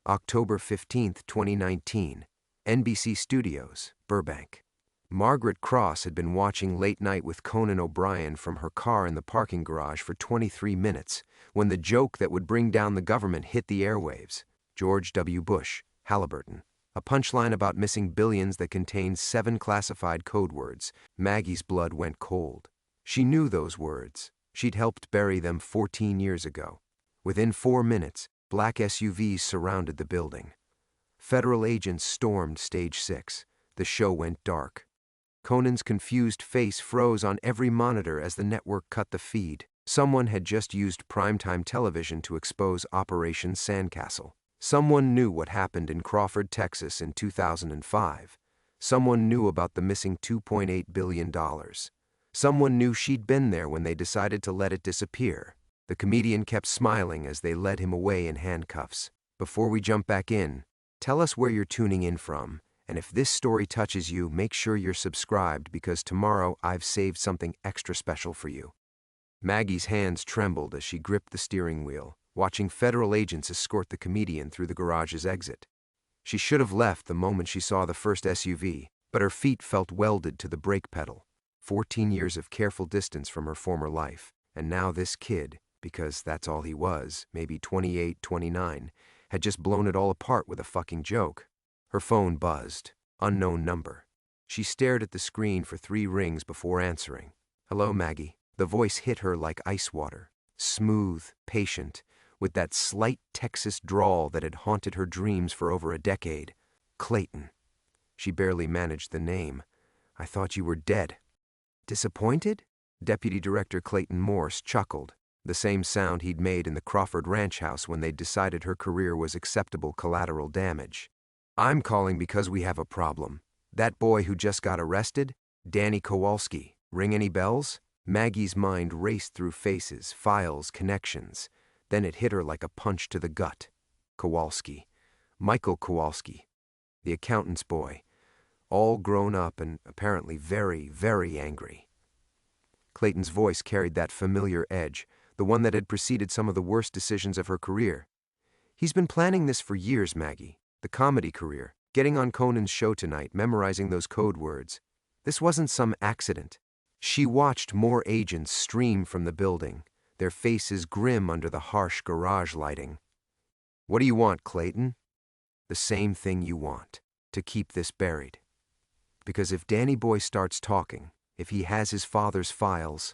October 15, 2019. NBC Studios, Burbank. Margaret Cross had been watching Late Night with Conan O'Brien from her car in the parking garage for 23 minutes when the joke that would bring down the government hit the airwaves. George W. Bush, Halliburton. A punchline about missing billions that contained 7 classified code words. Maggie's blood went cold. She knew those words. She'd helped bury them 14 years ago. Within 4 minutes, black SUVs surrounded the building. Federal agents stormed Stage 6. The show went dark. Conan's confused face froze on every monitor as the network cut the feed. Someone had just used primetime television to expose Operation Sandcastle. Someone knew what happened in Crawford, Texas in 2005. Someone knew about the missing $2.8 billion. Someone knew she'd been there when they decided to let it disappear. The comedian kept smiling as they led him away in handcuffs. Before we jump back in, tell us where you're tuning in from, and if this story touches you, make sure you're subscribed because tomorrow I've saved something extra special for you. Maggie's hands trembled as she gripped the steering wheel, watching federal agents escort the comedian through the garage's exit. She should have left the moment she saw the first SUV, but her feet felt welded to the brake pedal. 14 years of careful distance from her former life, and now this kid, because that's all he was, maybe 28, 29, had just blown it all apart with a fucking joke. Her phone buzzed. Unknown number. She stared at the screen for 3 rings before answering. Hello, Maggie. The voice hit her like ice water. Smooth, patient, with that slight Texas drawl that had haunted her dreams for over a decade. Clayton. She barely managed the name. I thought you were dead. Disappointed? Deputy Director Clayton Morse chuckled, the same sound he'd made in the Crawford ranch house when they'd decided her career was acceptable collateral damage. I'm calling because we have a problem. That boy who just got arrested? Danny Kowalski. Ring any bells? Maggie's mind raced through faces, files, connections. Then it hit her like a punch to the gut. Kowalski. Michael Kowalski. The accountant's boy. All grown up and apparently very, very angry. Clayton's voice carried that familiar edge, the one that had preceded some of the worst decisions of her career. He's been planning this for years, Maggie. The comedy career. Getting on Conan's show tonight, memorizing those code words. This wasn't some accident. She watched more agents stream from the building, their faces grim under the harsh garage lighting. What do you want, Clayton? The same thing you want. To keep this buried. Because if Danny Boy starts talking, if he has his father's files...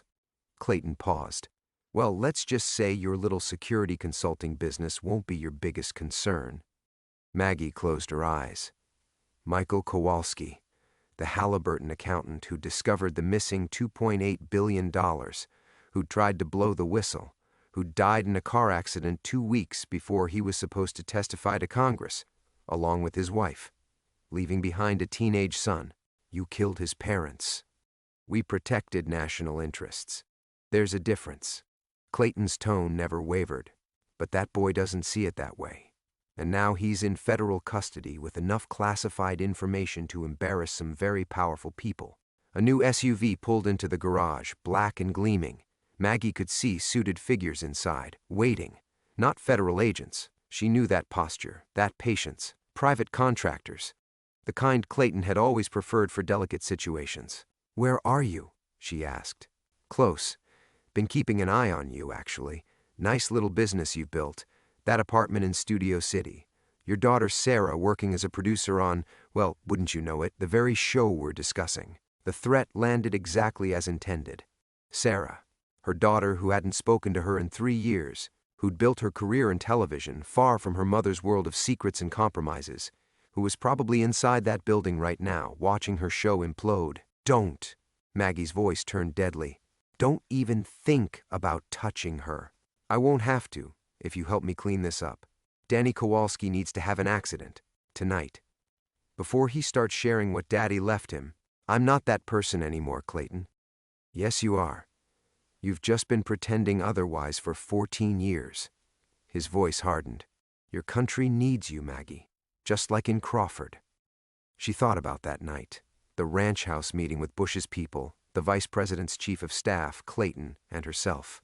Clayton paused. Well, let's just say your little security consulting business won't be your biggest concern. Maggie closed her eyes. Michael Kowalski, the Halliburton accountant who discovered the missing $2.8 billion, who'd tried to blow the whistle, who died in a car accident 2 weeks before he was supposed to testify to Congress, along with his wife, leaving behind a teenage son. You killed his parents. We protected national interests. There's a difference. Clayton's tone never wavered, but that boy doesn't see it that way. And now he's in federal custody with enough classified information to embarrass some very powerful people. A new SUV pulled into the garage, black and gleaming. Maggie could see suited figures inside, waiting. Not federal agents. She knew that posture, that patience. Private contractors. The kind Clayton had always preferred for delicate situations. Where are you? She asked. Close. Been keeping an eye on you, actually. Nice little business you've built. That apartment in Studio City. Your daughter Sarah working as a producer on, well, wouldn't you know it, the very show we're discussing. The threat landed exactly as intended. Sarah, her daughter who hadn't spoken to her in 3 years, who'd built her career in television far from her mother's world of secrets and compromises, who was probably inside that building right now, watching her show implode. Don't. Maggie's voice turned deadly. Don't even think about touching her. I won't have to, if you help me clean this up. Danny Kowalski needs to have an accident. Tonight. Before he starts sharing what Daddy left him. I'm not that person anymore, Clayton. Yes, you are. You've just been pretending otherwise for 14 years. His voice hardened. Your country needs you, Maggie. Just like in Crawford. She thought about that night. The ranch house meeting with Bush's people, the vice president's chief of staff, Clayton, and herself.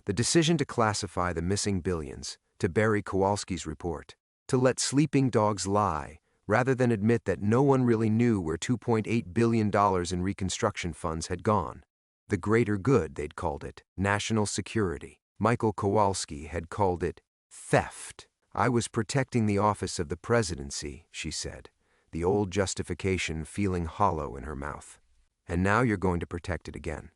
The decision to classify the missing billions, to bury Kowalski's report. To let sleeping dogs lie, rather than admit that no one really knew where $2.8 billion in reconstruction funds had gone. The greater good, they'd called it, national security. Michael Kowalski had called it theft. I was protecting the office of the presidency, she said, the old justification feeling hollow in her mouth. And now you're going to protect it again.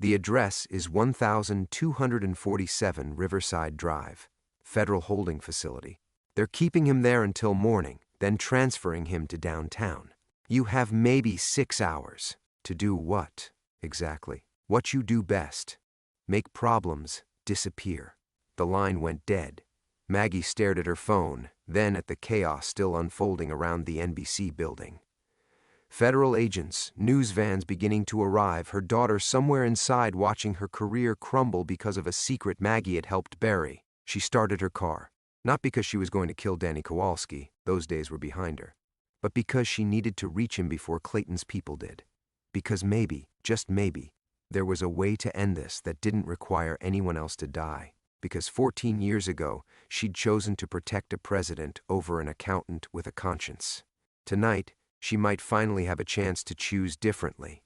The address is 1247 Riverside Drive, Federal Holding Facility. They're keeping him there until morning, then transferring him to downtown. You have maybe 6 hours. To do what, exactly? What you do best. Make problems disappear. The line went dead. Maggie stared at her phone, then at the chaos still unfolding around the NBC building. Federal agents, news vans beginning to arrive, her daughter somewhere inside watching her career crumble because of a secret Maggie had helped bury. She started her car, not because she was going to kill Danny Kowalski, those days were behind her, but because she needed to reach him before Clayton's people did. Because maybe, just maybe, there was a way to end this that didn't require anyone else to die. Because 14 years ago, she'd chosen to protect a president over an accountant with a conscience. Tonight, she might finally have a chance to choose differently.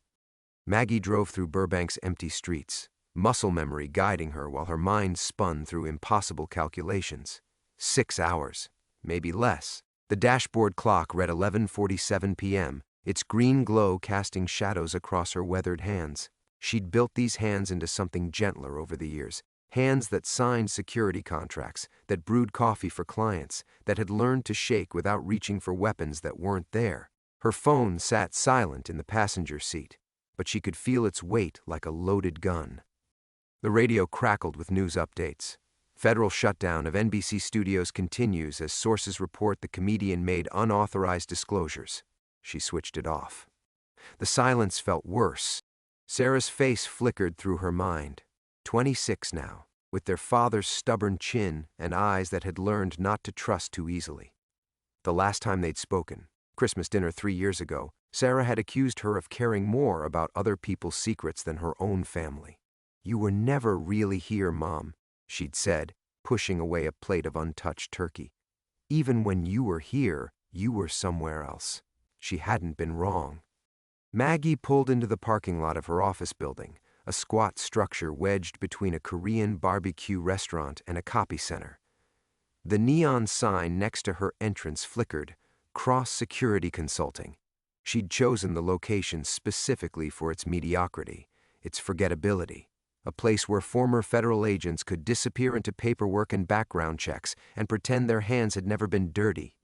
Maggie drove through Burbank's empty streets, muscle memory guiding her while her mind spun through impossible calculations. 6 hours, maybe less. The dashboard clock read 11:47 p.m., its green glow casting shadows across her weathered hands. She'd built these hands into something gentler over the years. Hands that signed security contracts, that brewed coffee for clients, that had learned to shake without reaching for weapons that weren't there. Her phone sat silent in the passenger seat, but she could feel its weight like a loaded gun. The radio crackled with news updates. Federal shutdown of NBC studios continues as sources report the comedian made unauthorized disclosures. She switched it off. The silence felt worse. Sarah's face flickered through her mind. 26 now, with their father's stubborn chin and eyes that had learned not to trust too easily. The last time they'd spoken, Christmas dinner 3 years ago, Sarah had accused her of caring more about other people's secrets than her own family. "You were never really here, Mom," she'd said, pushing away a plate of untouched turkey. "Even when you were here, you were somewhere else." She hadn't been wrong. Maggie pulled into the parking lot of her office building, a squat structure wedged between a Korean barbecue restaurant and a copy center. The neon sign next to her entrance flickered, Cross Security Consulting. She'd chosen the location specifically for its mediocrity, its forgettability, a place where former federal agents could disappear into paperwork and background checks and pretend their hands had never been dirty.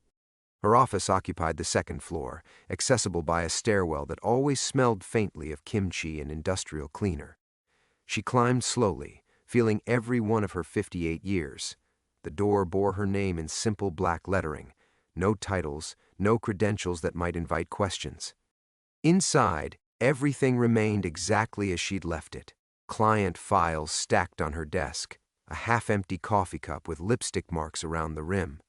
Her office occupied the second floor, accessible by a stairwell that always smelled faintly of kimchi and industrial cleaner. She climbed slowly, feeling every one of her 58 years. The door bore her name in simple black lettering. No titles, no credentials that might invite questions. Inside, everything remained exactly as she'd left it. Client files stacked on her desk, a half-empty coffee cup with lipstick marks around the rim.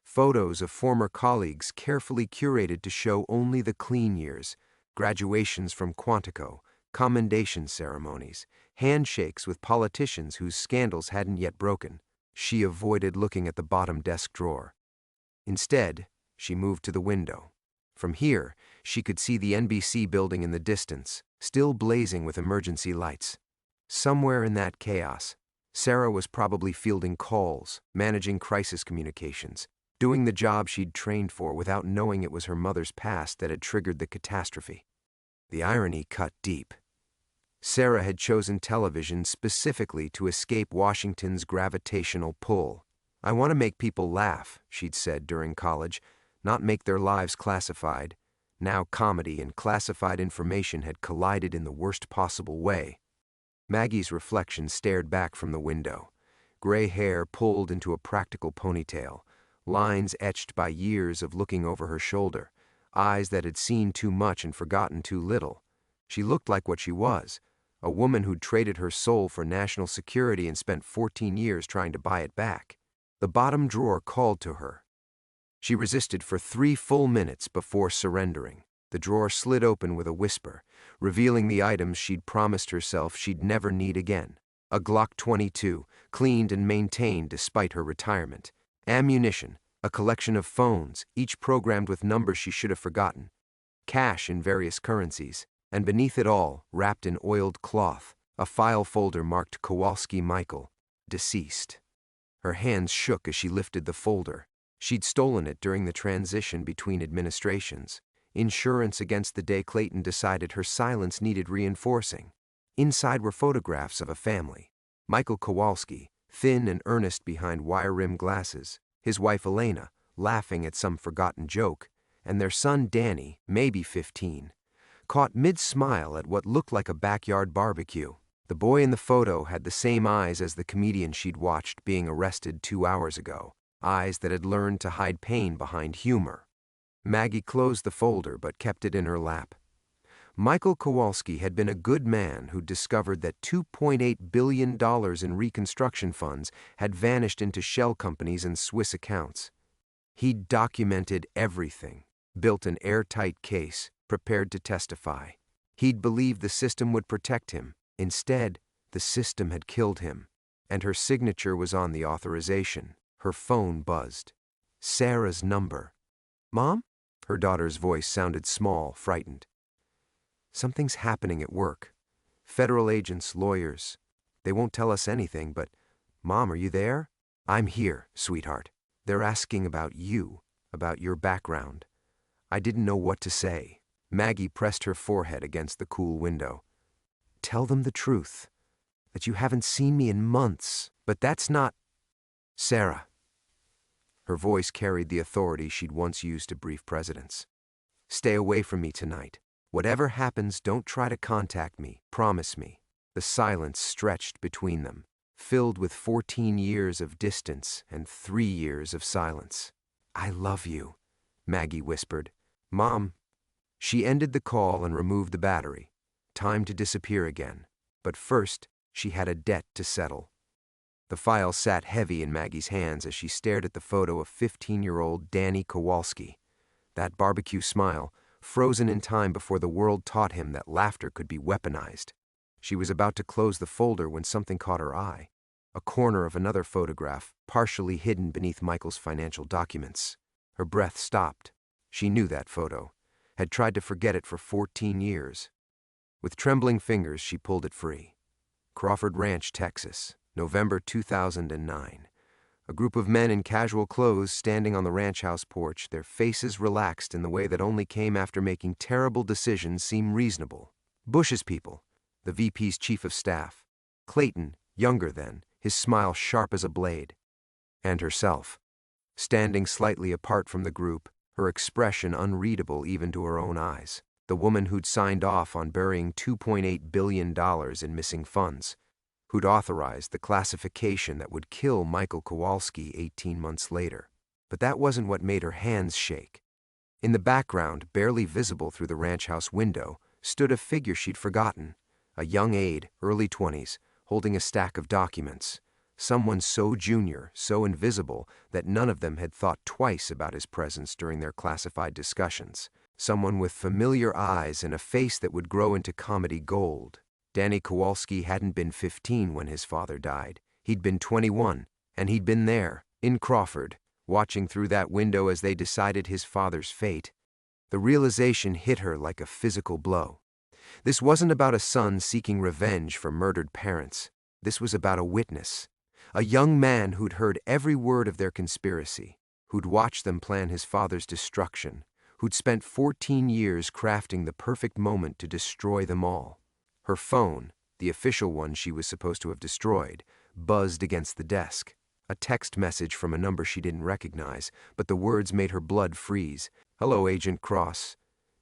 Photos of former colleagues carefully curated to show only the clean years, graduations from Quantico, commendation ceremonies, handshakes with politicians whose scandals hadn't yet broken. She avoided looking at the bottom desk drawer. Instead, she moved to the window. From here, she could see the NBC building in the distance, still blazing with emergency lights. Somewhere in that chaos, Sarah was probably fielding calls, managing crisis communications, doing the job she'd trained for without knowing it was her mother's past that had triggered the catastrophe. The irony cut deep. Sarah had chosen television specifically to escape Washington's gravitational pull. "I want to make people laugh," she'd said during college, "not make their lives classified." Now comedy and classified information had collided in the worst possible way. Maggie's reflection stared back from the window. Gray hair pulled into a practical ponytail, lines etched by years of looking over her shoulder, eyes that had seen too much and forgotten too little. She looked like what she was, a woman who'd traded her soul for national security and spent 14 years trying to buy it back. The bottom drawer called to her. She resisted for 3 full minutes before surrendering. The drawer slid open with a whisper, revealing the items she'd promised herself she'd never need again. A Glock 22, cleaned and maintained despite her retirement. Ammunition, A collection of phones, each programmed with numbers she should have forgotten. Cash in various currencies. And beneath it all, wrapped in oiled cloth, a file folder marked Kowalski Michael, deceased. Her hands shook as she lifted the folder. She'd stolen it during the transition between administrations. Insurance against the day Clayton decided her silence needed reinforcing. Inside were photographs of a family. Michael Kowalski, thin and earnest behind wire-rimmed glasses, his wife Elena, laughing at some forgotten joke, and their son Danny, maybe 15, caught mid-smile at what looked like a backyard barbecue. The boy in the photo had the same eyes as the comedian she'd watched being arrested 2 hours ago, eyes that had learned to hide pain behind humor. Maggie closed the folder but kept it in her lap. Michael Kowalski had been a good man who'd discovered that $2.8 billion in reconstruction funds had vanished into shell companies and Swiss accounts. He'd documented everything, built an airtight case, prepared to testify. He'd believed the system would protect him. Instead, the system had killed him, and her signature was on the authorization. Her phone buzzed. Sarah's number. "Mom?" Her daughter's voice sounded small, frightened. "Something's happening at work. Federal agents, lawyers. They won't tell us anything, but, Mom, are you there?" "I'm here, sweetheart. They're asking about you, about your background." I didn't know what to say. Maggie pressed her forehead against the cool window. "Tell them the truth, that you haven't seen me in months, but that's not—" "Sarah." Her voice carried the authority she'd once used to brief presidents. "Stay away from me tonight. Whatever happens, don't try to contact me. Promise me." The silence stretched between them, filled with 14 years of distance and 3 years of silence. "I love you," Maggie whispered. "Mom." She ended the call and removed the battery. Time to disappear again. But first, she had a debt to settle. The file sat heavy in Maggie's hands as she stared at the photo of 15-year-old Danny Kowalski. That barbecue smile, frozen in time before the world taught him that laughter could be weaponized. She was about to close the folder when something caught her eye. A corner of another photograph, partially hidden beneath Michael's financial documents. Her breath stopped. She knew that photo, had tried to forget it for 14 years. With trembling fingers, she pulled it free. Crawford Ranch, Texas, November 2009. A group of men in casual clothes standing on the ranch house porch, their faces relaxed in the way that only came after making terrible decisions seem reasonable. Bush's people, the VP's chief of staff. Clayton, younger then, his smile sharp as a blade. And herself, standing slightly apart from the group, her expression unreadable even to her own eyes. The woman who'd signed off on burying $2.8 billion in missing funds, who'd authorized the classification that would kill Michael Kowalski 18 months later. But that wasn't what made her hands shake. In the background, barely visible through the ranch house window, stood a figure she'd forgotten, a young aide, early 20s, holding a stack of documents. Someone so junior, so invisible, that none of them had thought twice about his presence during their classified discussions. Someone with familiar eyes and a face that would grow into comedy gold. Danny Kowalski hadn't been 15 when his father died. He'd been 21, and he'd been there, in Crawford, watching through that window as they decided his father's fate. The realization hit her like a physical blow. This wasn't about a son seeking revenge for murdered parents. This was about a witness. A young man who'd heard every word of their conspiracy, who'd watched them plan his father's destruction, who'd spent 14 years crafting the perfect moment to destroy them all. Her phone, the official one she was supposed to have destroyed, buzzed against the desk. A text message from a number she didn't recognize, but the words made her blood freeze. "Hello, Agent Cross.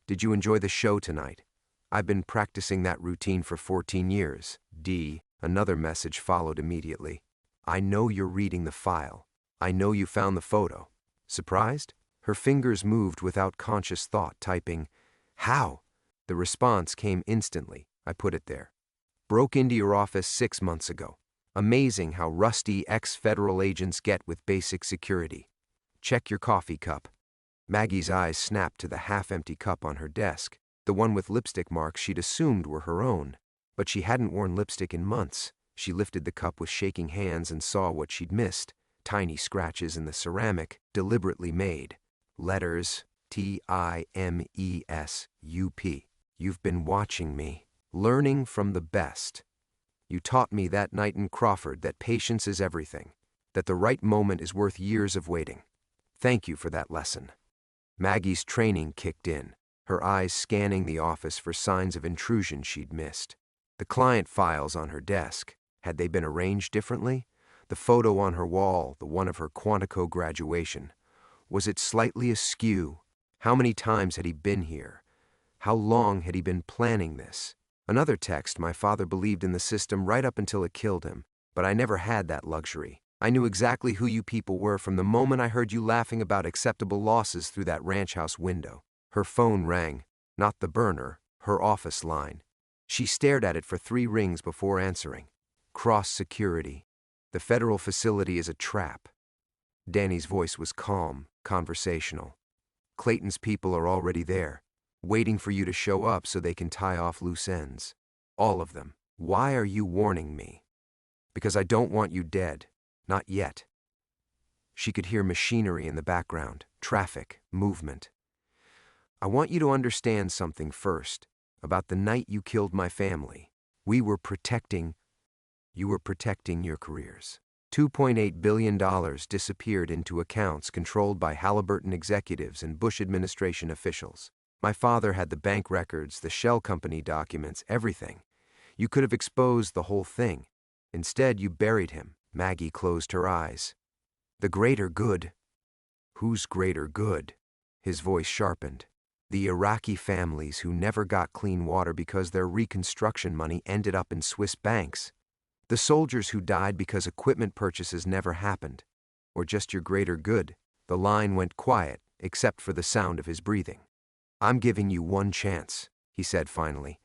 Did you enjoy the show tonight? I've been practicing that routine for 14 years. D." Another message followed immediately. "I know you're reading the file. I know you found the photo." Surprised? Her fingers moved without conscious thought, typing, "How?" The response came instantly. "I put it there. Broke into your office 6 months ago. Amazing how rusty ex-federal agents get with basic security. Check your coffee cup." Maggie's eyes snapped to the half-empty cup on her desk, the one with lipstick marks she'd assumed were her own. But she hadn't worn lipstick in months. She lifted the cup with shaking hands and saw what she'd missed. tiny scratches in the ceramic, deliberately made. Letters, TIMESUP. You've been watching me, learning from the best. You taught me that night in Crawford that patience is everything, that the right moment is worth years of waiting. Thank you for that lesson. Maggie's training kicked in, her eyes scanning the office for signs of intrusion she'd missed. The client files on her desk, had they been arranged differently? The photo on her wall, the one of her Quantico graduation. Was it slightly askew? How many times had he been here? How long had he been planning this? Another text: my father believed in the system right up until it killed him, but I never had that luxury. I knew exactly who you people were from the moment I heard you laughing about acceptable losses through that ranch house window. Her phone rang, not the burner, her office line. She stared at it for 3 rings before answering. Cross security. The federal facility is a trap. Danny's voice was calm, conversational. Clayton's people are already there, waiting for you to show up so they can tie off loose ends. All of them. Why are you warning me? Because I don't want you dead. Not yet. She could hear machinery in the background, traffic, movement. I want you to understand something first, about the night you killed my family. You were protecting your careers. $2.8 billion disappeared into accounts controlled by Halliburton executives and Bush administration officials. My father had the bank records, the shell company documents, everything. You could have exposed the whole thing. Instead, you buried him. Maggie closed her eyes. The greater good. Whose greater good? His voice sharpened. The Iraqi families who never got clean water because their reconstruction money ended up in Swiss banks. The soldiers who died because equipment purchases never happened. Or just your greater good. The line went quiet, except for the sound of his breathing. I'm giving you one chance, he said finally.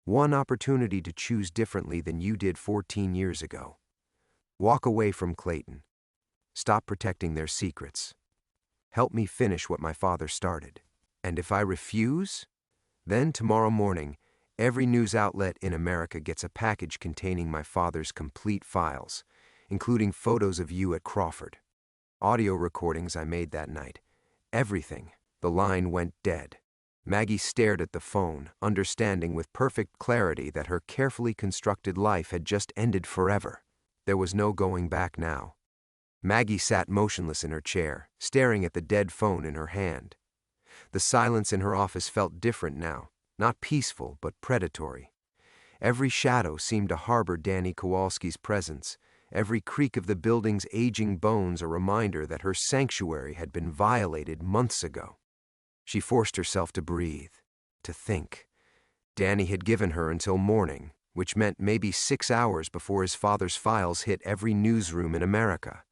One opportunity to choose differently than you did 14 years ago. Walk away from Clayton. Stop protecting their secrets. Help me finish what my father started. And if I refuse, then tomorrow morning, every news outlet in America gets a package containing my father's complete files, including photos of you at Crawford. Audio recordings I made that night. Everything. The line went dead. Maggie stared at the phone, understanding with perfect clarity that her carefully constructed life had just ended forever. There was no going back now. Maggie sat motionless in her chair, staring at the dead phone in her hand. The silence in her office felt different now, not peaceful but predatory. Every shadow seemed to harbor Danny Kowalski's presence, every creak of the building's aging bones a reminder that her sanctuary had been violated months ago. She forced herself to breathe, to think. Danny had given her until morning, which meant maybe 6 hours before his father's files hit every newsroom in America.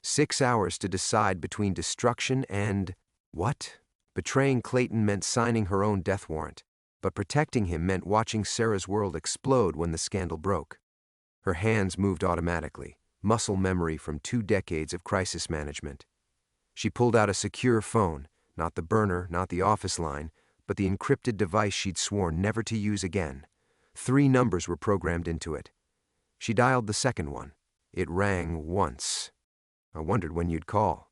6 hours to decide between destruction and... what? Betraying Clayton meant signing her own death warrant, but protecting him meant watching Sarah's world explode when the scandal broke. Her hands moved automatically, muscle memory from 2 decades of crisis management. She pulled out a secure phone, not the burner, not the office line, but the encrypted device she'd sworn never to use again. 3 numbers were programmed into it. She dialed the second one. It rang once. I wondered when you'd call.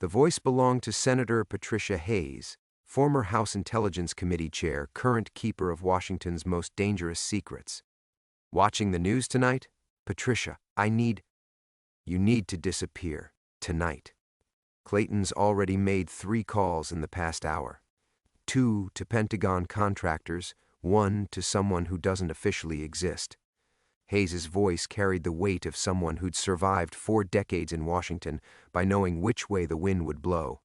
The voice belonged to Senator Patricia Hayes, former House Intelligence Committee chair, current keeper of Washington's most dangerous secrets. Watching the news tonight? Patricia, you need to disappear, tonight. Clayton's already made 3 calls in the past hour. 2 to Pentagon contractors, 1 to someone who doesn't officially exist. Hayes's voice carried the weight of someone who'd survived 4 decades in Washington by knowing which way the wind would blow.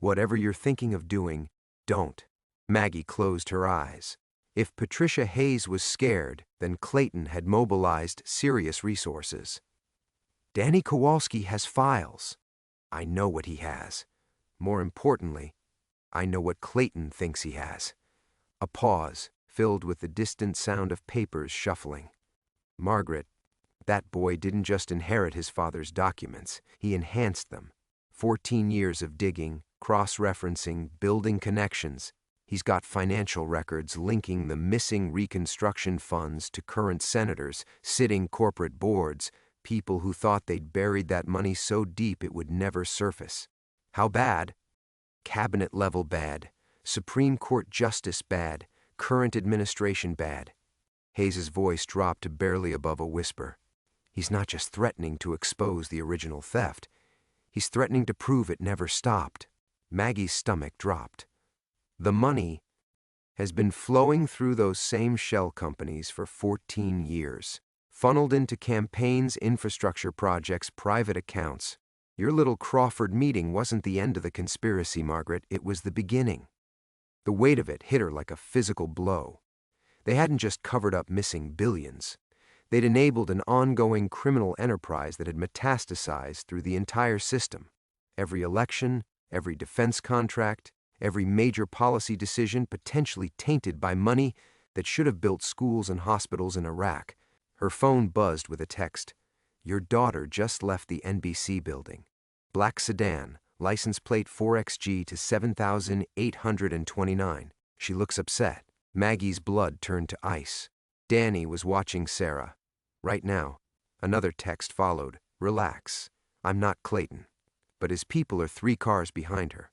Whatever you're thinking of doing, don't. Maggie closed her eyes. If Patricia Hayes was scared, then Clayton had mobilized serious resources. Danny Kowalski has files. I know what he has. More importantly, I know what Clayton thinks he has. A pause, filled with the distant sound of papers shuffling. Margaret, that boy didn't just inherit his father's documents, he enhanced them. 14 years of digging, cross-referencing, building connections. He's got financial records linking the missing Reconstruction funds to current senators, sitting corporate boards, People who thought they'd buried that money so deep it would never surface. How bad? Cabinet-level bad. Supreme Court justice bad. Current administration bad. Hayes's voice dropped to barely above a whisper. He's not just threatening to expose the original theft. He's threatening to prove it never stopped. Maggie's stomach dropped. The money has been flowing through those same shell companies for 14 years, funneled into campaigns, infrastructure projects, private accounts. Your little Crawford meeting wasn't the end of the conspiracy, Margaret. It was the beginning. The weight of it hit her like a physical blow. They hadn't just covered up missing billions. They'd enabled an ongoing criminal enterprise that had metastasized through the entire system. Every election, every defense contract, every major policy decision potentially tainted by money that should have built schools and hospitals in Iraq. Her phone buzzed with a text. Your daughter just left the NBC building. Black sedan, license plate 4XG to 7,829. She looks upset. Maggie's blood turned to ice. Danny was watching Sarah. Right now. Another text followed. Relax. I'm not Clayton. But his people are 3 cars behind her.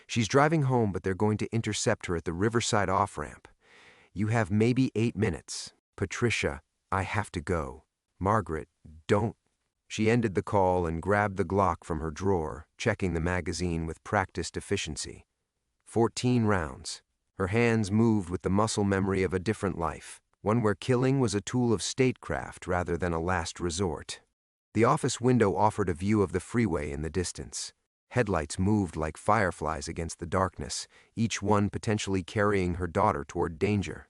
She's driving home, but they're going to intercept her at the Riverside off-ramp. You have maybe 8 minutes. Patricia, I have to go. Margaret, don't. She ended the call and grabbed the Glock from her drawer, checking the magazine with practiced efficiency. 14 rounds. Her hands moved with the muscle memory of a different life, one where killing was a tool of statecraft rather than a last resort. The office window offered a view of the freeway in the distance. Headlights moved like fireflies against the darkness, each one potentially carrying her daughter toward danger.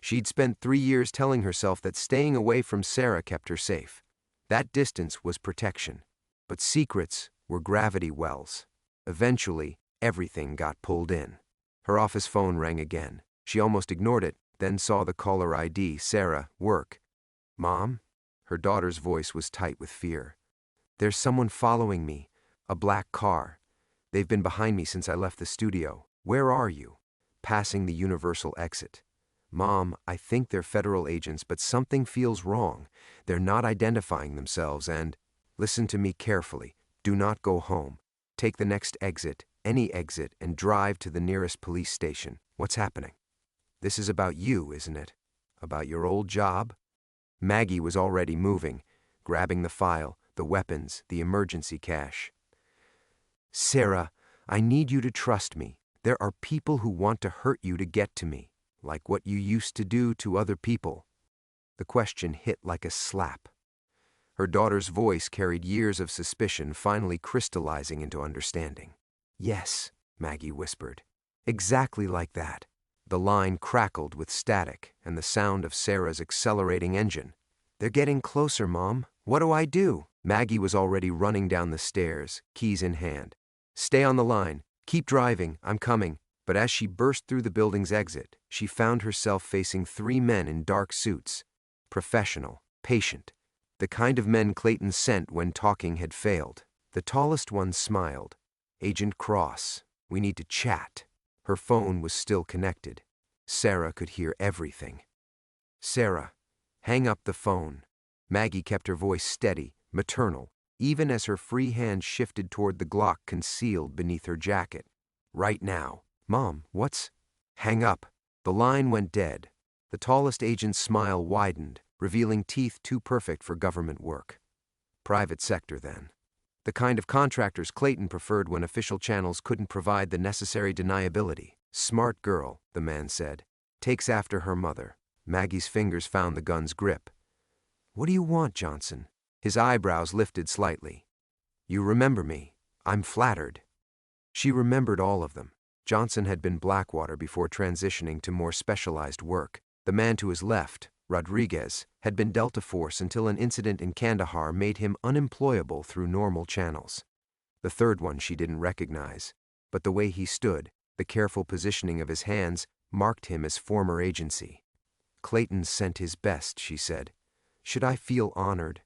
She'd spent 3 years telling herself that staying away from Sarah kept her safe. That distance was protection. But secrets were gravity wells. Eventually, everything got pulled in. Her office phone rang again. She almost ignored it, then saw the caller ID, Sarah, work. Mom? Her daughter's voice was tight with fear. There's someone following me. A black car. They've been behind me since I left the studio. Where are you? Passing the universal exit. Mom, I think they're federal agents, but something feels wrong. They're not identifying themselves and... Listen to me carefully. Do not go home. Take the next exit, any exit, and drive to the nearest police station. What's happening? This is about you, isn't it? About your old job? Maggie was already moving, grabbing the file, the weapons, the emergency cash. Sarah, I need you to trust me. There are people who want to hurt you to get to me, like what you used to do to other people. The question hit like a slap. Her daughter's voice carried years of suspicion finally crystallizing into understanding. Yes, Maggie whispered. Exactly like that. The line crackled with static and the sound of Sarah's accelerating engine. They're getting closer, Mom. What do I do? Maggie was already running down the stairs, keys in hand. Stay on the line. Keep driving. I'm coming. But as she burst through the building's exit, she found herself facing 3 men in dark suits. Professional, patient. The kind of men Clayton sent when talking had failed. The tallest one smiled. Agent Cross, we need to chat. Her phone was still connected. Sarah could hear everything. Sarah, hang up the phone. Maggie kept her voice steady, maternal, even as her free hand shifted toward the Glock concealed beneath her jacket. Right now. Mom, what's... Hang up. The line went dead. The tallest agent's smile widened, revealing teeth too perfect for government work. Private sector, then. The kind of contractors Clayton preferred when official channels couldn't provide the necessary deniability. Smart girl, the man said. Takes after her mother. Maggie's fingers found the gun's grip. What do you want, Johnson? His eyebrows lifted slightly. You remember me. I'm flattered. She remembered all of them. Johnson had been Blackwater before transitioning to more specialized work. The man to his left, Rodriguez, had been Delta Force until an incident in Kandahar made him unemployable through normal channels. The third one she didn't recognize, but the way he stood, the careful positioning of his hands, marked him as former agency. Clayton sent his best, she said. Should I feel honored?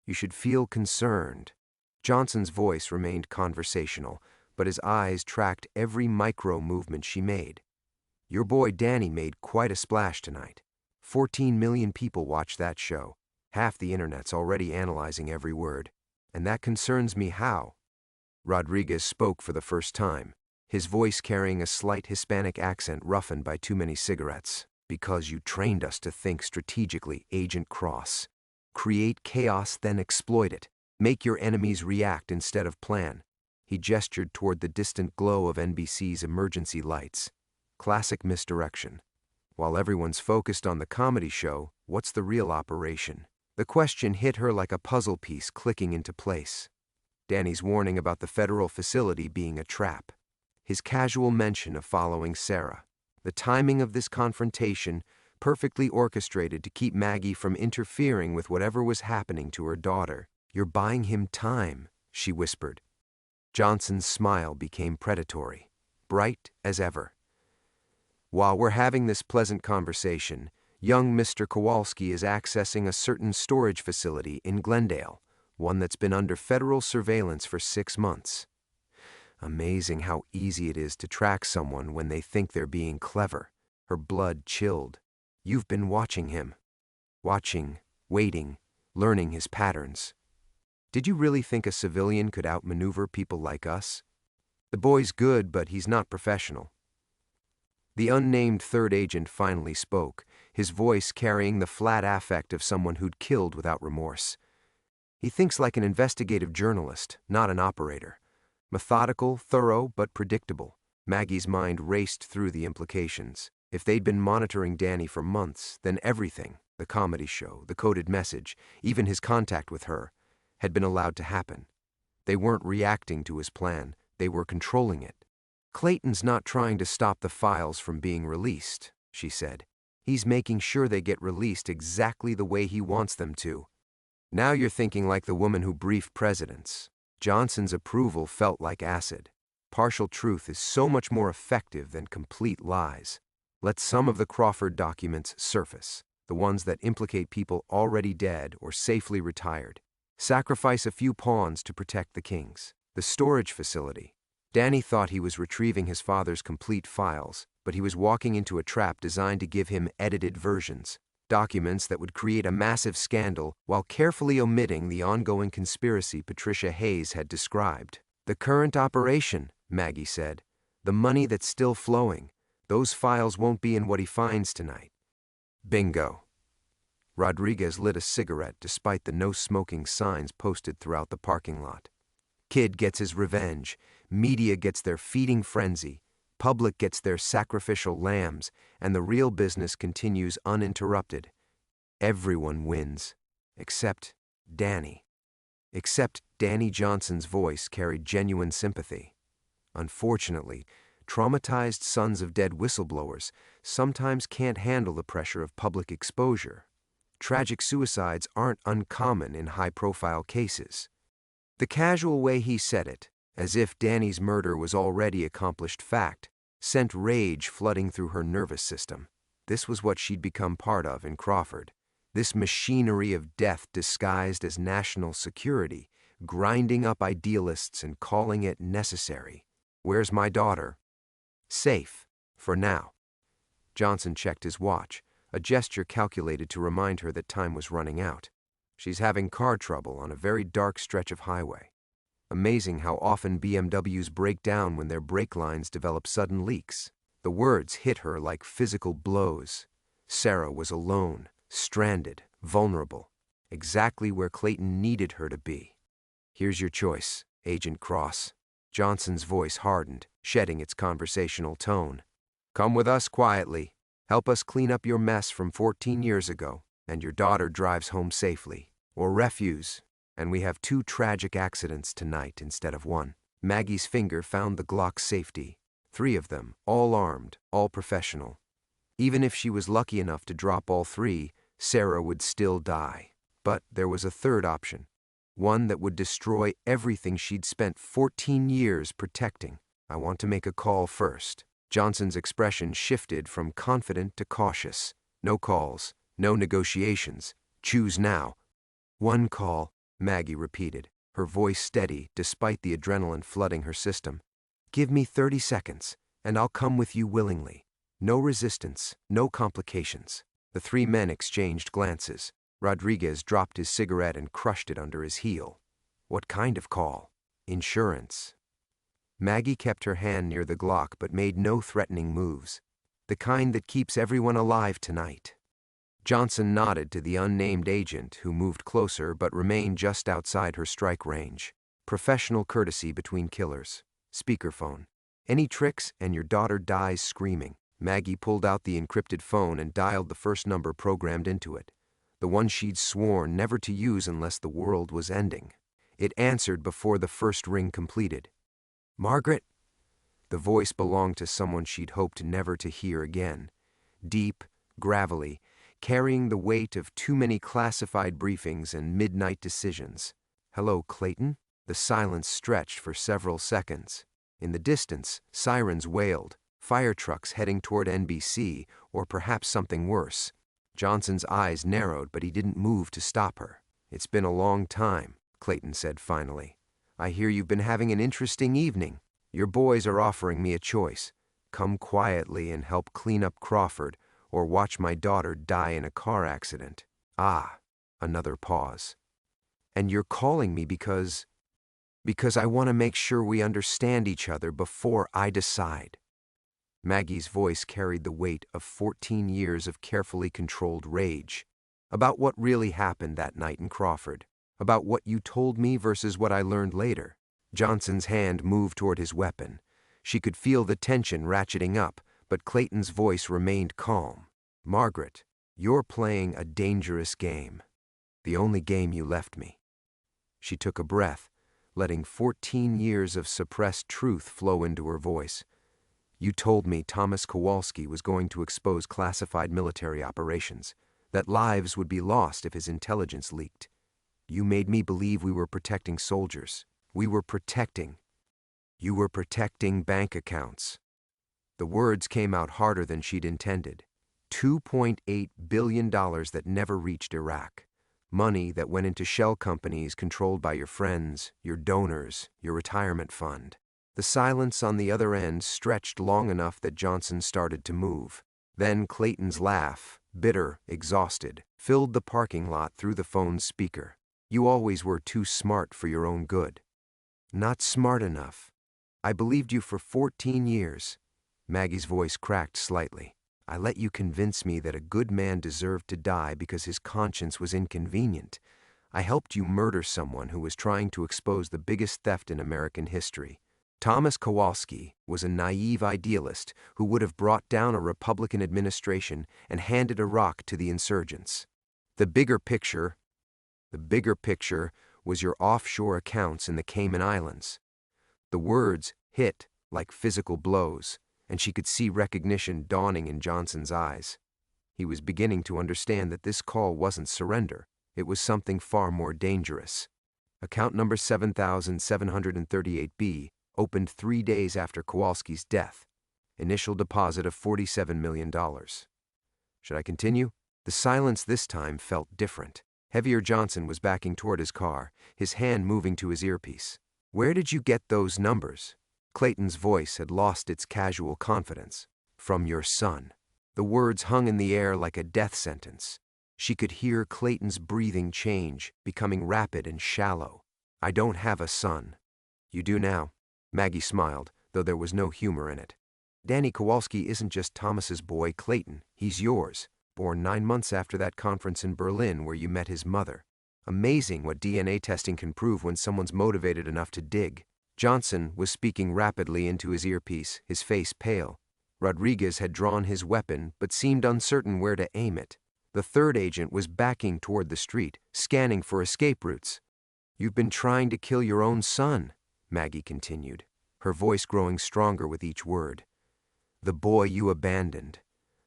You should feel concerned. Johnson's voice remained conversational, but his eyes tracked every micro-movement she made. Your boy Danny made quite a splash tonight. 14 million people watched that show. Half the internet's already analyzing every word. And that concerns me how. Rodriguez spoke for the first time, his voice carrying a slight Hispanic accent roughened by too many cigarettes. Because you trained us to think strategically, Agent Cross. Create chaos, then exploit it. Make your enemies react instead of plan. He gestured toward the distant glow of NBC's emergency lights. Classic misdirection. While everyone's focused on the comedy show, what's the real operation? The question hit her like a puzzle piece clicking into place. Danny's warning about the federal facility being a trap. His casual mention of following Sarah. The timing of this confrontation, perfectly orchestrated to keep Maggie from interfering with whatever was happening to her daughter. You're buying him time, she whispered. Johnson's smile became predatory, bright as ever. While we're having this pleasant conversation, young Mr. Kowalski is accessing a certain storage facility in Glendale, one that's been under federal surveillance for 6 months. Amazing how easy it is to track someone when they think they're being clever. Her blood chilled. You've been watching him. Watching, waiting, learning his patterns. Did you really think a civilian could outmaneuver people like us? The boy's good, but he's not professional. The unnamed third agent finally spoke, his voice carrying the flat affect of someone who'd killed without remorse. He thinks like an investigative journalist, not an operator. Methodical, thorough, but predictable. Maggie's mind raced through the implications. If they'd been monitoring Danny for months, then everything, the comedy show, the coded message, even his contact with her, had been allowed to happen. They weren't reacting to his plan, they were controlling it. Clayton's not trying to stop the files from being released, she said. He's making sure they get released exactly the way he wants them to. Now you're thinking like the woman who briefed presidents. Johnson's approval felt like acid. Partial truth is so much more effective than complete lies. Let some of the Crawford documents surface, the ones that implicate people already dead or safely retired. Sacrifice a few pawns to protect the kings. The storage facility. Danny thought he was retrieving his father's complete files, but he was walking into a trap designed to give him edited versions. Documents that would create a massive scandal while carefully omitting the ongoing conspiracy Patricia Hayes had described. The current operation, Maggie said. The money that's still flowing. Those files won't be in what he finds tonight. Bingo. Rodriguez lit a cigarette despite the no-smoking signs posted throughout the parking lot. Kid gets his revenge, media gets their feeding frenzy, public gets their sacrificial lambs, and the real business continues uninterrupted. Everyone wins. Except Danny. Except Danny Johnson's voice carried genuine sympathy. Unfortunately, traumatized sons of dead whistleblowers sometimes can't handle the pressure of public exposure. Tragic suicides aren't uncommon in high-profile cases. The casual way he said it, as if Danny's murder was already accomplished fact, sent rage flooding through her nervous system. This was what she'd become part of in Crawford. This machinery of death disguised as national security, grinding up idealists and calling it necessary. Where's my daughter? Safe, for now. Johnson checked his watch, a gesture calculated to remind her that time was running out. She's having car trouble on a very dark stretch of highway. Amazing how often BMWs break down when their brake lines develop sudden leaks. The words hit her like physical blows. Sarah was alone, stranded, vulnerable, exactly where Clayton needed her to be. Here's your choice, Agent Cross. Johnson's voice hardened, shedding its conversational tone. Come with us quietly. Help us clean up your mess from 14 years ago, and your daughter drives home safely. Or refuse, and we have 2 tragic accidents tonight instead of 1. Maggie's finger found the Glock's safety. 3 of them, all armed, all professional. Even if she was lucky enough to drop all 3, Sarah would still die. But there was a third option. One that would destroy everything she'd spent 14 years protecting. I want to make a call first. Johnson's expression shifted from confident to cautious. No calls, no negotiations. Choose now. 1 call, Maggie repeated, her voice steady despite the adrenaline flooding her system. Give me 30 seconds, and I'll come with you willingly. No resistance, no complications. The 3 men exchanged glances. Rodriguez dropped his cigarette and crushed it under his heel. What kind of call? Insurance. Maggie kept her hand near the Glock but made no threatening moves. The kind that keeps everyone alive tonight. Johnson nodded to the unnamed agent, who moved closer but remained just outside her strike range. Professional courtesy between killers. Speakerphone. Any tricks and your daughter dies screaming. Maggie pulled out the encrypted phone and dialed the first number programmed into it, the one she'd sworn never to use unless the world was ending. It answered before the first ring completed. "Margaret?" The voice belonged to someone she'd hoped never to hear again. Deep, gravelly, carrying the weight of too many classified briefings and midnight decisions. "Hello, Clayton?" The silence stretched for several seconds. In the distance, sirens wailed, fire trucks heading toward NBC, or perhaps something worse. Johnson's eyes narrowed, but he didn't move to stop her. "It's been a long time," Clayton said finally. "I hear you've been having an interesting evening. Your boys are offering me a choice. Come quietly and help clean up Crawford, or watch my daughter die in a car accident." "Ah," another pause. "And you're calling me because I want to make sure we understand each other before I decide." Maggie's voice carried the weight of 14 years of carefully controlled rage. "About what really happened that night in Crawford. About what you told me versus what I learned later." Johnson's hand moved toward his weapon. She could feel the tension ratcheting up, but Clayton's voice remained calm. "Margaret, you're playing a dangerous game. The only game you left me." She took a breath, letting 14 years of suppressed truth flow into her voice. "You told me Thomas Kowalski was going to expose classified military operations, that lives would be lost if his intelligence leaked. You made me believe we were protecting soldiers. You were protecting bank accounts." The words came out harder than she'd intended. $2.8 billion that never reached Iraq. Money that went into shell companies controlled by your friends, your donors, your retirement fund. The silence on the other end stretched long enough that Johnson started to move. Then Clayton's laugh, bitter, exhausted, filled the parking lot through the phone's speaker. "You always were too smart for your own good." "Not smart enough. I believed you for 14 years. Maggie's voice cracked slightly. "I let you convince me that a good man deserved to die because his conscience was inconvenient. I helped you murder someone who was trying to expose the biggest theft in American history. Thomas Kowalski was a naive idealist who would have brought down a Republican administration and handed Iraq to the insurgents. The bigger picture was your offshore accounts in the Cayman Islands." The words hit like physical blows, and she could see recognition dawning in Johnson's eyes. He was beginning to understand that this call wasn't surrender. It was something far more dangerous. Account number 7738B, opened 3 days after Kowalski's death. Initial deposit of $47 million. Should I continue? The silence this time felt different. Heavier Johnson was backing toward his car, his hand moving to his earpiece. "Where did you get those numbers?" Clayton's voice had lost its casual confidence. "From your son." The words hung in the air like a death sentence. She could hear Clayton's breathing change, becoming rapid and shallow. "I don't have a son." "You do now." Maggie smiled, though there was no humor in it. "Danny Kowalski isn't just Thomas's boy, Clayton. He's yours, born 9 months after that conference in Berlin where you met his mother. Amazing what DNA testing can prove when someone's motivated enough to dig." Johnson was speaking rapidly into his earpiece, his face pale. Rodriguez had drawn his weapon, but seemed uncertain where to aim it. The third agent was backing toward the street, scanning for escape routes. "You've been trying to kill your own son," Maggie continued, her voice growing stronger with each word. "The boy you abandoned.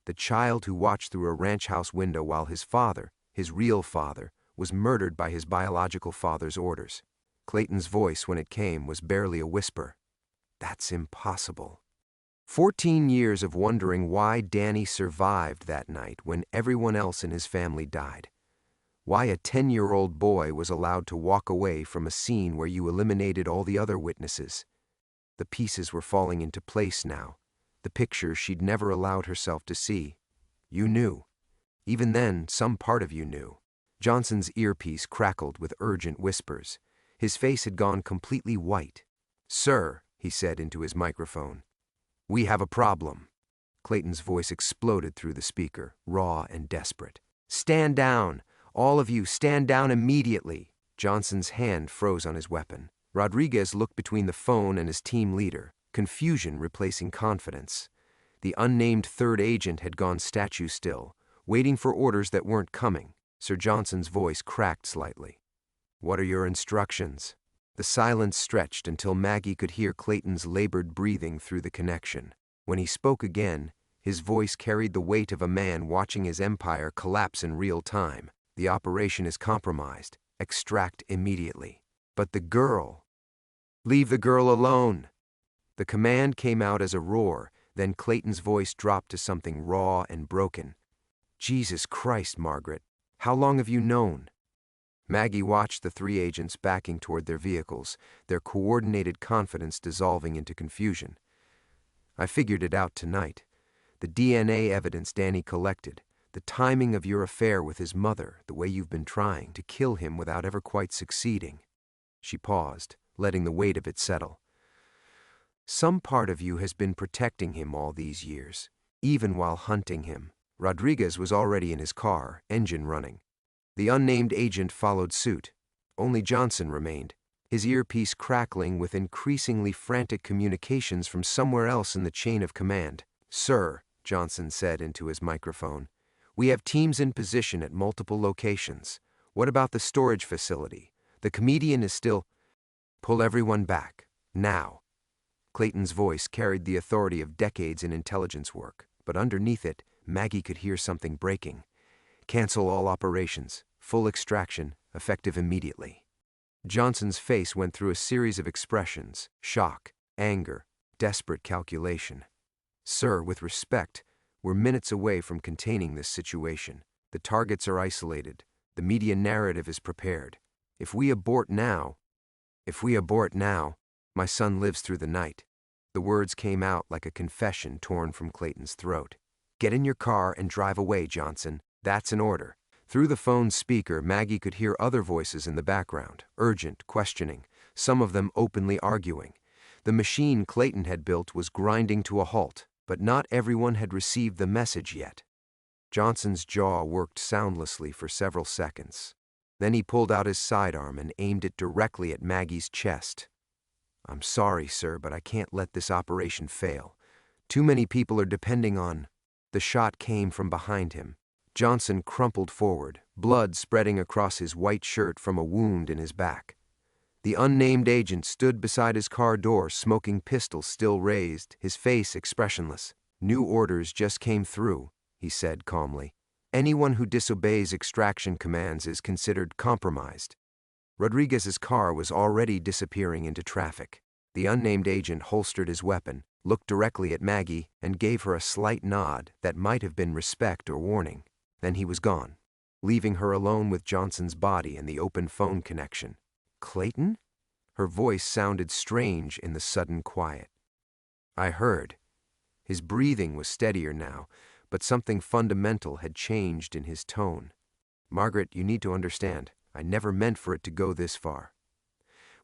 The child who watched through a ranch house window while his father, his real father, was murdered by his biological father's orders." Clayton's voice, when it came, was barely a whisper. "That's impossible." 14 years of wondering why Danny survived that night when everyone else in his family died. Why a 10-year-old boy was allowed to walk away from a scene where you eliminated all the other witnesses. The pieces were falling into place now, the picture she'd never allowed herself to see. You knew. Even then, some part of you knew. Johnson's earpiece crackled with urgent whispers. His face had gone completely white. "Sir," he said into his microphone, "we have a problem." Clayton's voice exploded through the speaker, raw and desperate. "Stand down! All of you, stand down immediately!" Johnson's hand froze on his weapon. Rodriguez looked between the phone and his team leader, confusion replacing confidence. The unnamed third agent had gone statue still, waiting for orders that weren't coming. Sir Johnson's voice cracked slightly. "What are your instructions?" The silence stretched until Maggie could hear Clayton's labored breathing through the connection. When he spoke again, his voice carried the weight of a man watching his empire collapse in real time. "The operation is compromised. Extract immediately." "But the girl—" "Leave the girl alone!" The command came out as a roar, then Clayton's voice dropped to something raw and broken. "Jesus Christ, Margaret, how long have you known?" Maggie watched the three agents backing toward their vehicles, their coordinated confidence dissolving into confusion. "I figured it out tonight. The DNA evidence Danny collected, the timing of your affair with his mother, the way you've been trying to kill him without ever quite succeeding." She paused, letting the weight of it settle. "Some part of you has been protecting him all these years, even while hunting him." Rodriguez was already in his car, engine running. The unnamed agent followed suit. Only Johnson remained, his earpiece crackling with increasingly frantic communications from somewhere else in the chain of command. "Sir," Johnson said into his microphone, "we have teams in position at multiple locations. What about the storage facility? The comedian is still—" "Pull everyone back. Now." Clayton's voice carried the authority of decades in intelligence work, but underneath it, Maggie could hear something breaking. "Cancel all operations. Full extraction, effective immediately." Johnson's face went through a series of expressions: shock, anger, desperate calculation. "Sir, with respect, we're minutes away from containing this situation. The targets are isolated. The media narrative is prepared. If we abort now, my son lives through the night." The words came out like a confession torn from Clayton's throat. "Get in your car and drive away, Johnson. That's an order." Through the phone's speaker, Maggie could hear other voices in the background, urgent, questioning, some of them openly arguing. The machine Clayton had built was grinding to a halt, but not everyone had received the message yet. Johnson's jaw worked soundlessly for several seconds. Then he pulled out his sidearm and aimed it directly at Maggie's chest. "I'm sorry, sir, but I can't let this operation fail. Too many people are depending on—" The shot came from behind him. Johnson crumpled forward, blood spreading across his white shirt from a wound in his back. The unnamed agent stood beside his car door, smoking pistol still raised, his face expressionless. "New orders just came through," he said calmly. "Anyone who disobeys extraction commands is considered compromised." Rodriguez's car was already disappearing into traffic. The unnamed agent holstered his weapon, looked directly at Maggie, and gave her a slight nod that might have been respect or warning. Then he was gone, leaving her alone with Johnson's body and the open phone connection. "Clayton?" Her voice sounded strange in the sudden quiet. "I heard." His breathing was steadier now, but something fundamental had changed in his tone. "Margaret, you need to understand, I never meant for it to go this far.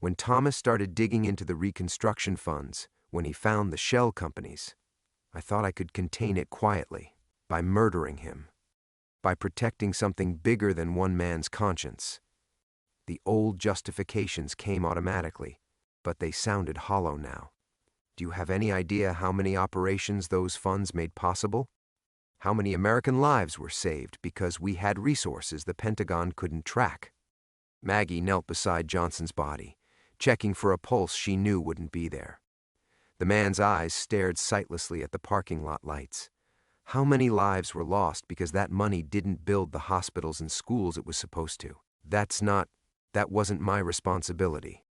When Thomas started digging into the reconstruction funds, when he found the shell companies, I thought I could contain it quietly, by murdering him, by protecting something bigger than one man's conscience. The old justifications came automatically, but they sounded hollow now. Do you have any idea how many operations those funds made possible? How many American lives were saved because we had resources the Pentagon couldn't track?" Maggie knelt beside Johnson's body, checking for a pulse she knew wouldn't be there. The man's eyes stared sightlessly at the parking lot lights. How many lives were lost because that money didn't build the hospitals and schools it was supposed to? That wasn't my responsibility.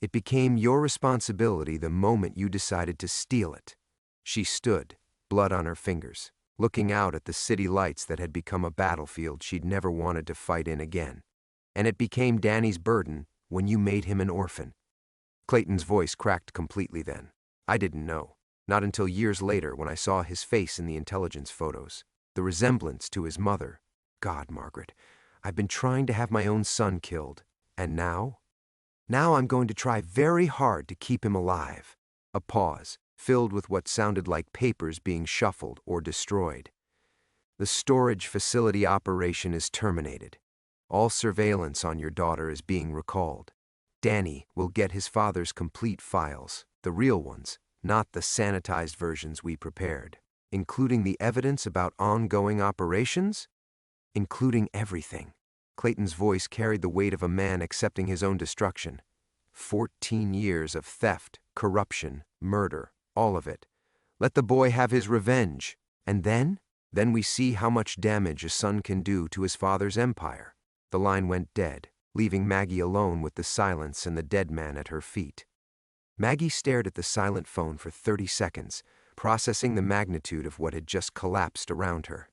It became your responsibility the moment you decided to steal it." She stood, blood on her fingers, looking out at the city lights that had become a battlefield she'd never wanted to fight in again. "And it became Danny's burden when you made him an orphan." Clayton's voice cracked completely then. "I didn't know. Not until years later when I saw his face in the intelligence photos. The resemblance to his mother. God, Margaret, I've been trying to have my own son killed. And now? Now I'm going to try very hard to keep him alive." A pause, filled with what sounded like papers being shuffled or destroyed. "The storage facility operation is terminated. All surveillance on your daughter is being recalled. Danny will get his father's complete files, the real ones, not the sanitized versions we prepared. Including the evidence about ongoing operations?" "Including everything." Clayton's voice carried the weight of a man accepting his own destruction. 14 years of theft, corruption, murder, all of it. Let the boy have his revenge. And then? Then we see how much damage a son can do to his father's empire. The line went dead, leaving Maggie alone with the silence and the dead man at her feet. Maggie stared at the silent phone for 30 seconds, processing the magnitude of what had just collapsed around her.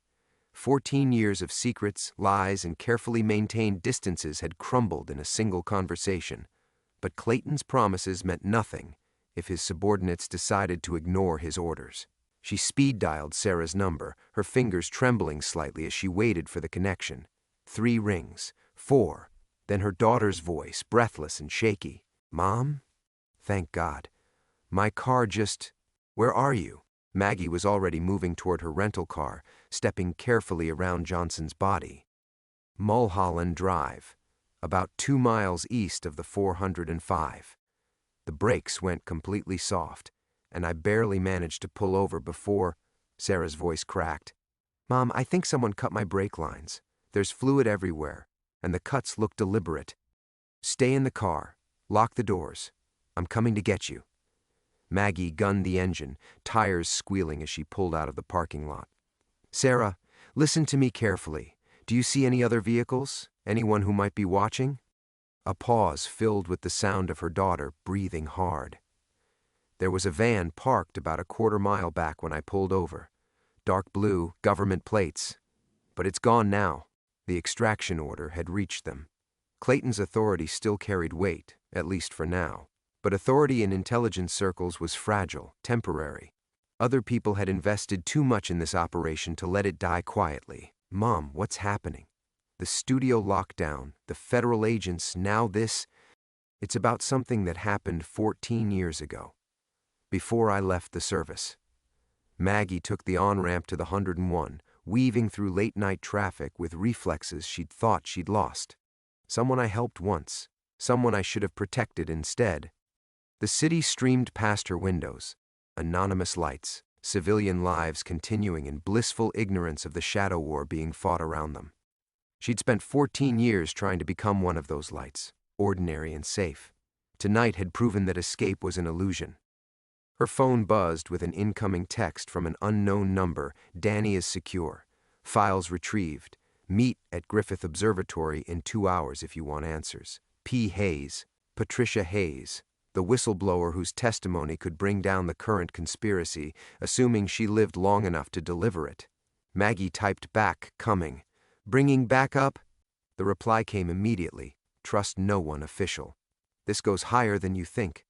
14 years of secrets, lies, and carefully maintained distances had crumbled in a single conversation. But Clayton's promises meant nothing if his subordinates decided to ignore his orders. She speed-dialed Sarah's number, her fingers trembling slightly as she waited for the connection. 3 rings, 4, then her daughter's voice, breathless and shaky. "Mom? Thank God. My car just... Where are you?" Maggie was already moving toward her rental car, stepping carefully around Johnson's body. "Mulholland Drive, about 2 miles east of the 405. The brakes went completely soft, and I barely managed to pull over before..." Sarah's voice cracked. "Mom, I think someone cut my brake lines. There's fluid everywhere, and the cuts look deliberate. Stay in the car. Lock the doors. I'm coming to get you." Maggie gunned the engine, tires squealing as she pulled out of the parking lot. "Sarah, listen to me carefully. Do you see any other vehicles? Anyone who might be watching?" A pause filled with the sound of her daughter breathing hard. "There was a van parked about a quarter-mile back when I pulled over. Dark blue, government plates. But it's gone now." The extraction order had reached them. Clayton's authority still carried weight, at least for now. But authority in intelligence circles was fragile, temporary. Other people had invested too much in this operation to let it die quietly. "Mom, what's happening? The studio lockdown, the federal agents, now this... It's about something that happened 14 years ago, before I left the service." Maggie took the on-ramp to the 101, weaving through late-night traffic with reflexes she'd thought she'd lost. Someone I helped once, someone I should have protected instead. The city streamed past her windows. Anonymous lights, civilian lives continuing in blissful ignorance of the shadow war being fought around them. She'd spent 14 years trying to become one of those lights, ordinary and safe. Tonight had proven that escape was an illusion. Her phone buzzed with an incoming text from an unknown number. "Danny is secure. Files retrieved. Meet at Griffith Observatory in 2 hours if you want answers. P. Hayes, Patricia Hayes, the whistleblower whose testimony could bring down the current conspiracy, assuming she lived long enough to deliver it." Maggie typed back, "Coming. Bringing backup?" The reply came immediately. "Trust no one official. This goes higher than you think."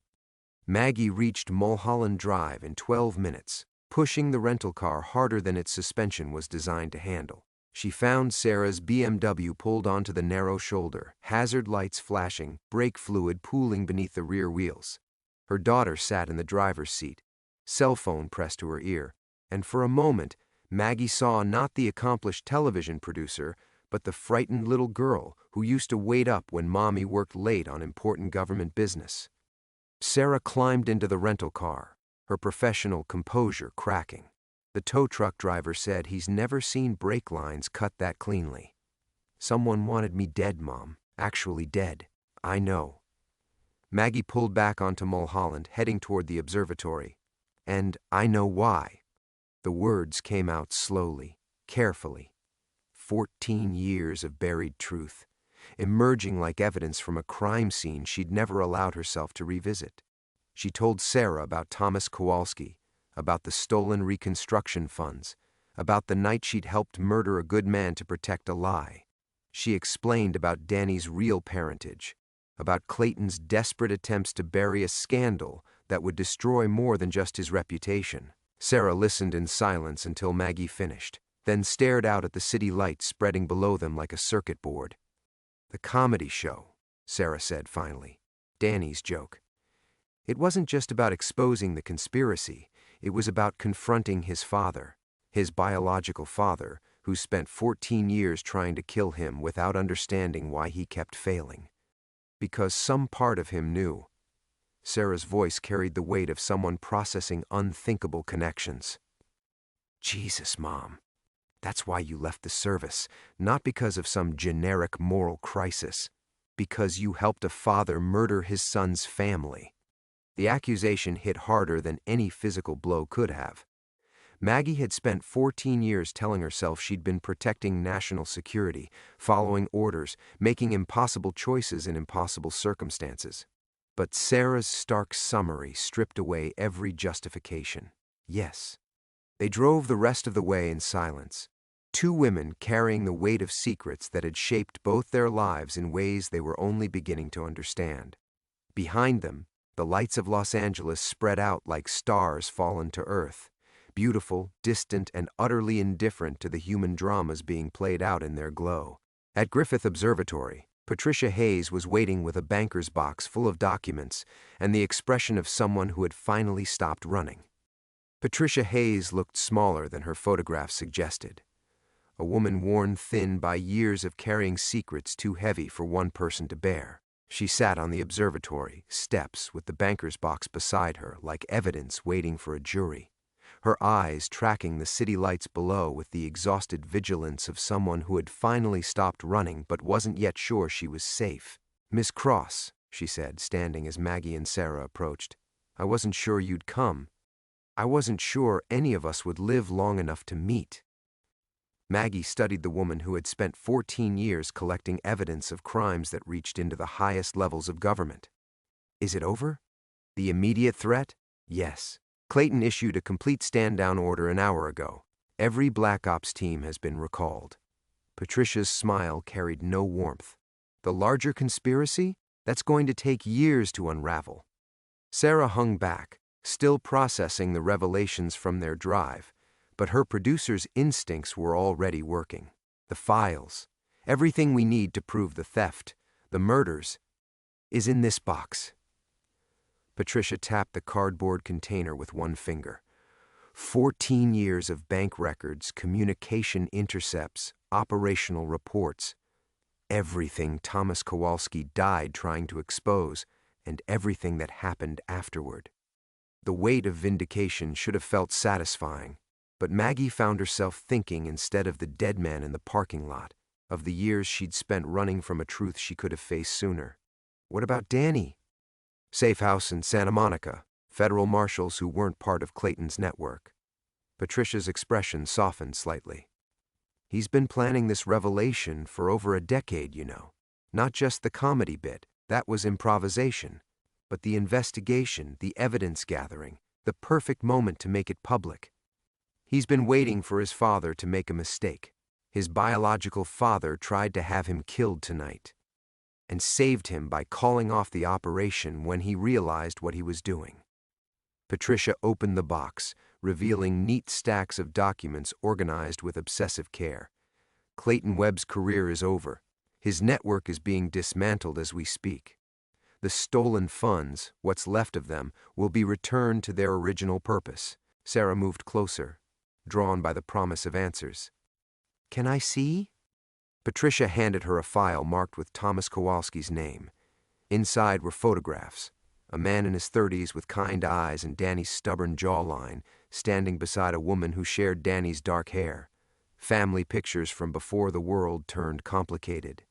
Maggie reached Mulholland Drive in 12 minutes, pushing the rental car harder than its suspension was designed to handle. She found Sarah's BMW pulled onto the narrow shoulder, hazard lights flashing, brake fluid pooling beneath the rear wheels. Her daughter sat in the driver's seat, cell phone pressed to her ear, and for a moment, Maggie saw not the accomplished television producer, but the frightened little girl who used to wait up when Mommy worked late on important government business. Sarah climbed into the rental car, her professional composure cracking. The tow truck driver said he's never seen brake lines cut that cleanly. "Someone wanted me dead, Mom. Actually dead. I know." Maggie pulled back onto Mulholland, heading toward the observatory. "And I know why." The words came out slowly, carefully. 14 years of buried truth, emerging like evidence from a crime scene she'd never allowed herself to revisit. She told Sarah about Thomas Kowalski, about the stolen reconstruction funds, about the night she'd helped murder a good man to protect a lie. She explained about Danny's real parentage, about Clayton's desperate attempts to bury a scandal that would destroy more than just his reputation. Sarah listened in silence until Maggie finished. then stared out at the city lights spreading below them like a circuit board. "The comedy show," Sarah said finally. Danny's joke. It wasn't just about exposing the conspiracy, it was about confronting his father, his biological father, who spent 14 years trying to kill him without understanding why he kept failing. Because some part of him knew. Sarah's voice carried the weight of someone processing unthinkable connections. "Jesus, Mom. That's why you left the service, not because of some generic moral crisis, because you helped a father murder his son's family." The accusation hit harder than any physical blow could have. Maggie had spent 14 years telling herself she'd been protecting national security, following orders, making impossible choices in impossible circumstances. But Sarah's stark summary stripped away every justification. Yes. They drove the rest of the way in silence. Two women carrying the weight of secrets that had shaped both their lives in ways they were only beginning to understand. Behind them, the lights of Los Angeles spread out like stars fallen to earth, beautiful, distant, and utterly indifferent to the human dramas being played out in their glow. At Griffith Observatory, Patricia Hayes was waiting with a banker's box full of documents and the expression of someone who had finally stopped running. Patricia Hayes looked smaller than her photograph suggested. A woman worn thin by years of carrying secrets too heavy for one person to bear. She sat on the observatory steps with the banker's box beside her like evidence waiting for a jury, her eyes tracking the city lights below with the exhausted vigilance of someone who had finally stopped running but wasn't yet sure she was safe. "Miss Cross," she said, standing as Maggie and Sarah approached. "I wasn't sure you'd come. I wasn't sure any of us would live long enough to meet." Maggie studied the woman who had spent 14 years collecting evidence of crimes that reached into the highest levels of government. "Is it over? The immediate threat?" "Yes. Clayton issued a complete stand-down order an hour ago. Every Black Ops team has been recalled." Patricia's smile carried no warmth. "The larger conspiracy? That's going to take years to unravel." Sarah hung back, still processing the revelations from their drive. But her producer's instincts were already working. "The files, everything we need to prove the theft, the murders, is in this box." Patricia tapped the cardboard container with one finger. 14 years of bank records, communication intercepts, operational reports. Everything Thomas Kowalski died trying to expose, and everything that happened afterward. The weight of vindication should have felt satisfying. But Maggie found herself thinking instead of the dead man in the parking lot, of the years she'd spent running from a truth she could have faced sooner. What about Danny? Safe house in Santa Monica, federal marshals who weren't part of Clayton's network. Patricia's expression softened slightly. "He's been planning this revelation for over a decade, you know. Not just the comedy bit, that was improvisation, but the investigation, the evidence gathering, the perfect moment to make it public. He's been waiting for his father to make a mistake. His biological father tried to have him killed tonight, and saved him by calling off the operation when he realized what he was doing." Patricia opened the box, revealing neat stacks of documents organized with obsessive care. "Clayton Webb's career is over. His network is being dismantled as we speak. The stolen funds, what's left of them, will be returned to their original purpose." Sarah moved closer, drawn by the promise of answers. "Can I see?" Patricia handed her a file marked with Thomas Kowalski's name. Inside were photographs. A man in his 30s with kind eyes and Danny's stubborn jawline, standing beside a woman who shared Danny's dark hair. Family pictures from before the world turned complicated.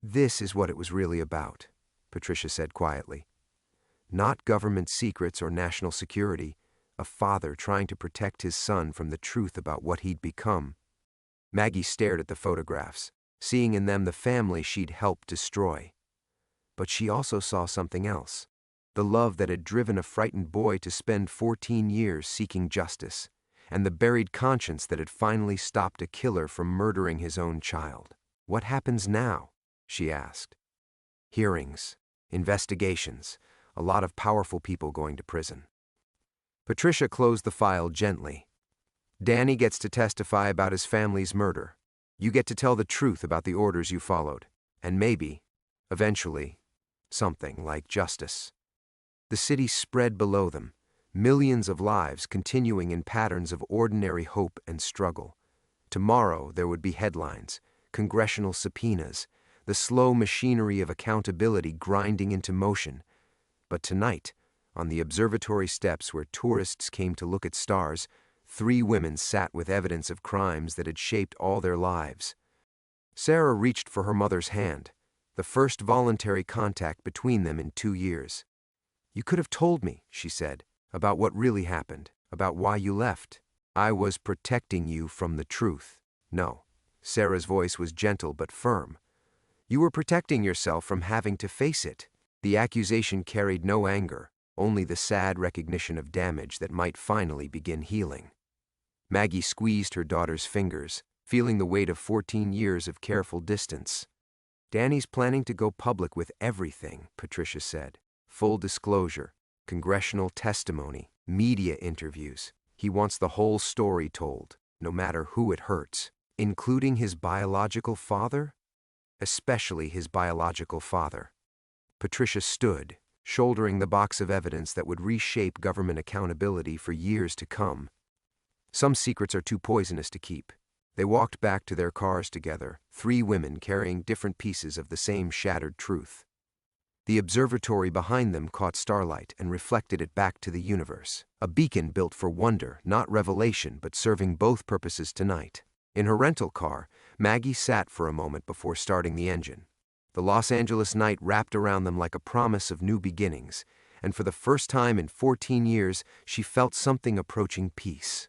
"This is what it was really about," Patricia said quietly. "Not government secrets or national security. A father trying to protect his son from the truth about what he'd become." Maggie stared at the photographs, seeing in them the family she'd helped destroy. But she also saw something else. The love that had driven a frightened boy to spend 14 years seeking justice, and the buried conscience that had finally stopped a killer from murdering his own child. "What happens now?" she asked. "Hearings, investigations, a lot of powerful people going to prison." Patricia closed the file gently. Danny gets to testify about his family's murder. You get to tell the truth about the orders you followed. And maybe, eventually, something like justice. The city spread below them, millions of lives continuing in patterns of ordinary hope and struggle. Tomorrow there would be headlines, congressional subpoenas, the slow machinery of accountability grinding into motion. But tonight, on the observatory steps where tourists came to look at stars, 3 women sat with evidence of crimes that had shaped all their lives. Sarah reached for her mother's hand, the first voluntary contact between them in 2 years. "You could have told me," she said, "about what really happened, about why you left. I was protecting you from the truth." "No." Sarah's voice was gentle but firm. "You were protecting yourself from having to face it." The accusation carried no anger, only the sad recognition of damage that might finally begin healing. Maggie squeezed her daughter's fingers, feeling the weight of 14 years of careful distance. "Danny's planning to go public with everything," Patricia said. "Full disclosure, congressional testimony, media interviews. He wants the whole story told, no matter who it hurts, including his biological father, especially his biological father." Patricia stood, shouldering the box of evidence that would reshape government accountability for years to come. Some secrets are too poisonous to keep. They walked back to their cars together, 3 women carrying different pieces of the same shattered truth. The observatory behind them caught starlight and reflected it back to the universe, a beacon built for wonder, not revelation, but serving both purposes tonight. In her rental car, Maggie sat for a moment before starting the engine. The Los Angeles night wrapped around them like a promise of new beginnings, and for the first time in 14 years, she felt something approaching peace.